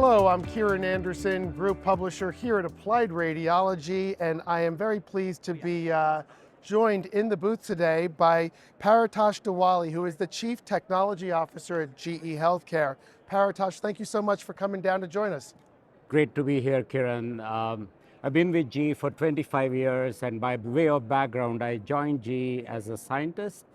Hello, I'm Kieran Anderson, Group Publisher here at Applied Radiology, and I am very pleased to be joined in the booth today by Paritosh Diwali, who is the Chief Technology Officer at GE HealthCare. Paritosh, thank you so much for coming down to join us. Great to be here, Kiran. I've been with GE for 25 years, and by way of background, I joined GE as a scientist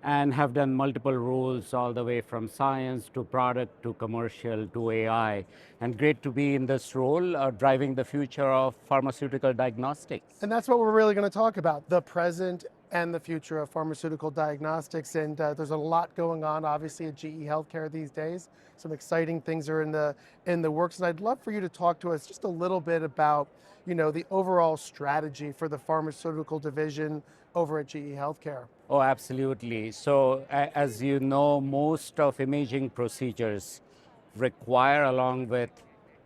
and have done multiple roles all the way from science to product to commercial to AI. And great to be in this role, driving the future of pharmaceutical diagnostics. And that's what we're really going to talk about, the present and the future of pharmaceutical diagnostics. And there's a lot going on, obviously, at GE HealthCare these days. Some exciting things are in the works. And I'd love for you to talk to us just a little bit about, the overall strategy for the pharmaceutical division over at GE HealthCare. Oh, absolutely. So, as you know, most of imaging procedures require, along with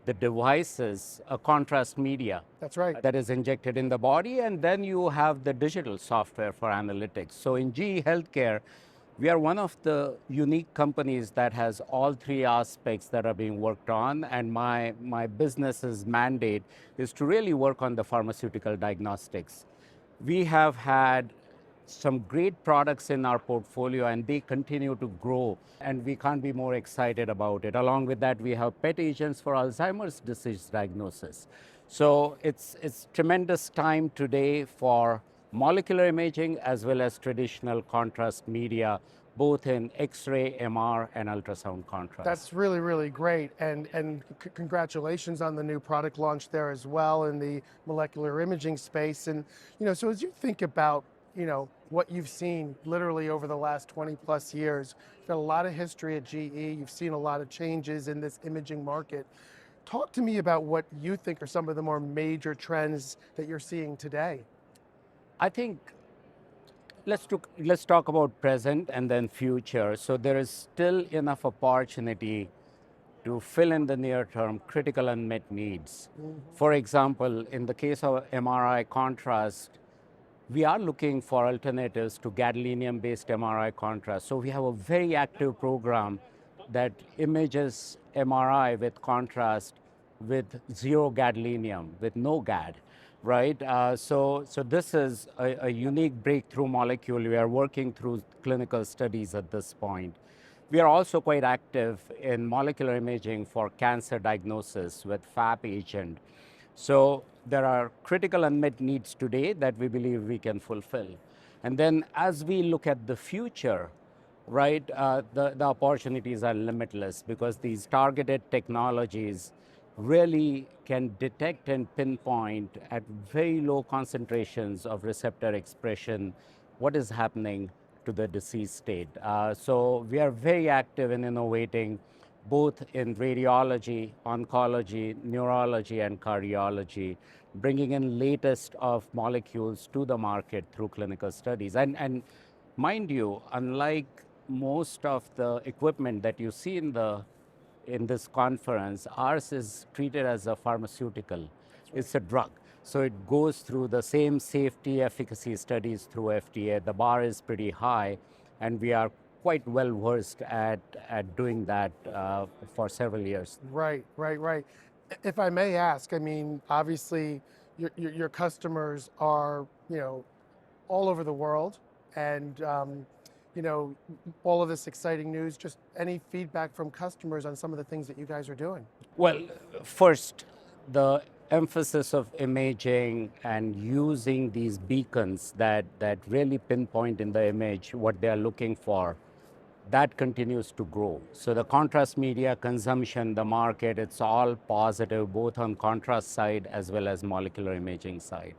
the devices, a contrast media That's right. that is injected in the body, and then you have the digital software for analytics. So in GE Healthcare, we are one of the unique companies that has all three aspects that are being worked on, and my business's mandate is to really work on the pharmaceutical diagnostics. We have had some great products in our portfolio and they continue to grow, and we can't be more excited about it. Along with that, we have PET agents for Alzheimer's disease diagnosis. So it's tremendous time today for molecular imaging as well as traditional contrast media, both in X-ray, MR, and ultrasound contrast. That's really, really great. And congratulations on the new product launch there as well in the molecular imaging space. And, so as you think about, what you've seen literally over the last 20 plus years, you've got a lot of history at GE, you've seen a lot of changes in this imaging market. Talk to me about what you think are some of the more major trends that you're seeing today. I think let's talk about present and then future. So there is still enough opportunity to fill in the near term critical unmet needs. For example, in the case of MRI contrast, we are looking for alternatives to gadolinium-based MRI contrast. So we have a very active program that images MRI with contrast with zero gadolinium, with no GAD, right? So this is a unique breakthrough molecule. We are working through clinical studies at this point. We are also quite active in molecular imaging for cancer diagnosis with FAP agent. So there are critical unmet needs today that we believe we can fulfill. And then as we look at the future, right, the opportunities are limitless because these targeted technologies really can detect and pinpoint at very low concentrations of receptor expression what is happening to the disease state. So we are very active in innovating both in radiology, oncology, neurology, and cardiology, bringing in latest of molecules to the market through clinical studies. And mind you, unlike most of the equipment that you see in this conference, ours is treated as a pharmaceutical. It's a drug. So it goes through the same safety efficacy studies through FDA. The bar is pretty high, and we are quite well versed at doing that for several years. Right. If I may ask, obviously your customers are, all over the world, and all of this exciting news. Just any feedback from customers on some of the things that you guys are doing? Well, first, the emphasis of imaging and using these beacons that really pinpoint in the image what they are looking for, that continues to grow. So the contrast media consumption, the market, it's all positive, both on contrast side as well as molecular imaging side.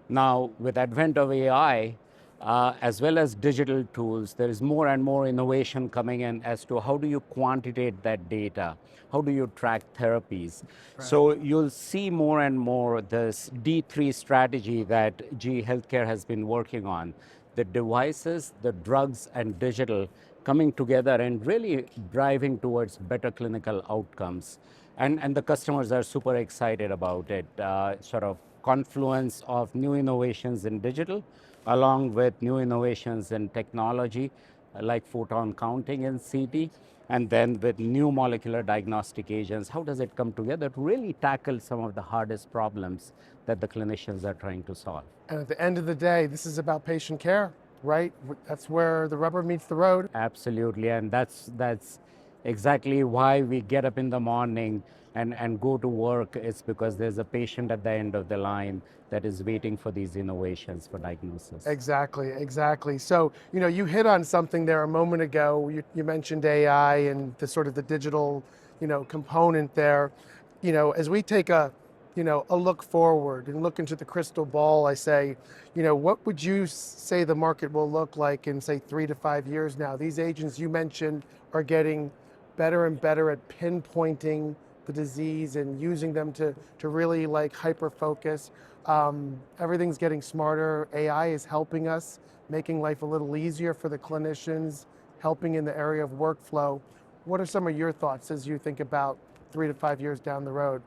Now, with advent of AI, as well as digital tools, there is more and more innovation coming in as to how do you quantitate that data? How do you track therapies? Right. So you'll see more and more this D3 strategy that GE HealthCare has been working on. The devices, the drugs, and digital coming together and really driving towards better clinical outcomes. And the customers are super excited about it. Sort of confluence of new innovations in digital, along with new innovations in technology, like photon counting in CT, and then with new molecular diagnostic agents, how does it come together to really tackle some of the hardest problems that the clinicians are trying to solve? And at the end of the day, this is about patient care, right? That's where the rubber meets the road. Absolutely, and that's exactly why we get up in the morning and go to work. It's because there's a patient at the end of the line that is waiting for these innovations for diagnosis. Exactly, exactly. So, you hit on something there a moment ago. You mentioned AI and the sort of the digital, component there. As we take a look forward and look into the crystal ball, I say, what would you say the market will look like in, say, 3 to 5 years now? These agents you mentioned are getting better and better at pinpointing the disease and using them to really like hyper focus. Everything's getting smarter. AI is helping us, making life a little easier for the clinicians, helping in the area of workflow. What are some of your thoughts as you think about 3 to 5 years down the road?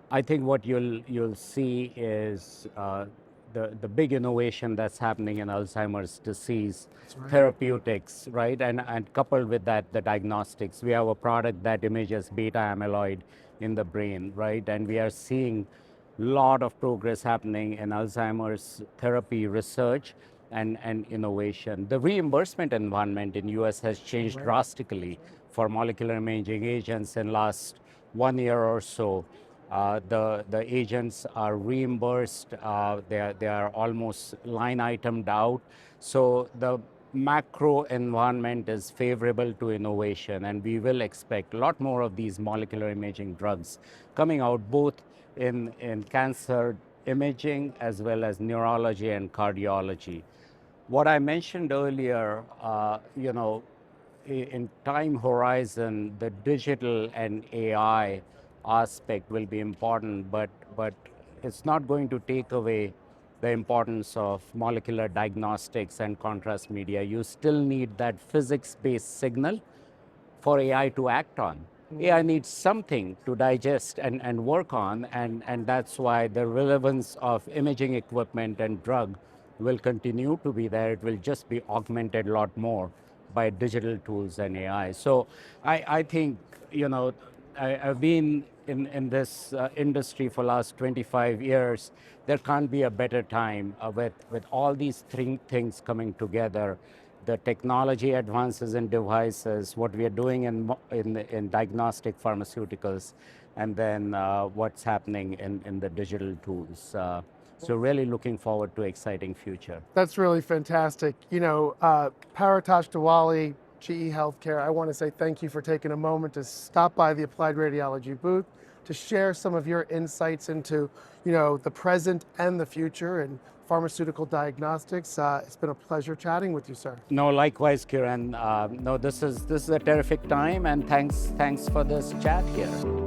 I think what you'll see is the big innovation that's happening in Alzheimer's disease That's right. therapeutics, right? And coupled with that, the diagnostics. We have a product that images beta amyloid in the brain, right? And we are seeing a lot of progress happening in Alzheimer's therapy research and innovation. The reimbursement environment in US has changed Right. drastically for molecular imaging agents in last 1 year or so. The agents are reimbursed. They are almost line itemed out. So the macro environment is favorable to innovation, and we will expect a lot more of these molecular imaging drugs coming out, both in cancer imaging as well as neurology and cardiology. What I mentioned earlier, in time horizon, the digital and AI aspect will be important, but it's not going to take away the importance of molecular diagnostics and contrast media. You still need that physics-based signal for AI to act on. AI needs something to digest and work on, and that's why the relevance of imaging equipment and drug will continue to be there. It will just be augmented a lot more by digital tools and AI. So I think, I've been in this industry for last 25 years. There can't be a better time with all these three things coming together. The technology advances in devices, what we are doing in diagnostic pharmaceuticals, and then what's happening in the digital tools. So really looking forward to exciting future. That's really fantastic. Paratosh Diwali, GE HealthCare, I want to say thank you for taking a moment to stop by the Applied Radiology booth to share some of your insights into, the present and the future in pharmaceutical diagnostics. It's been a pleasure chatting with you, sir. No, likewise, Kiran. No, this is a terrific time, and thanks for this chat here.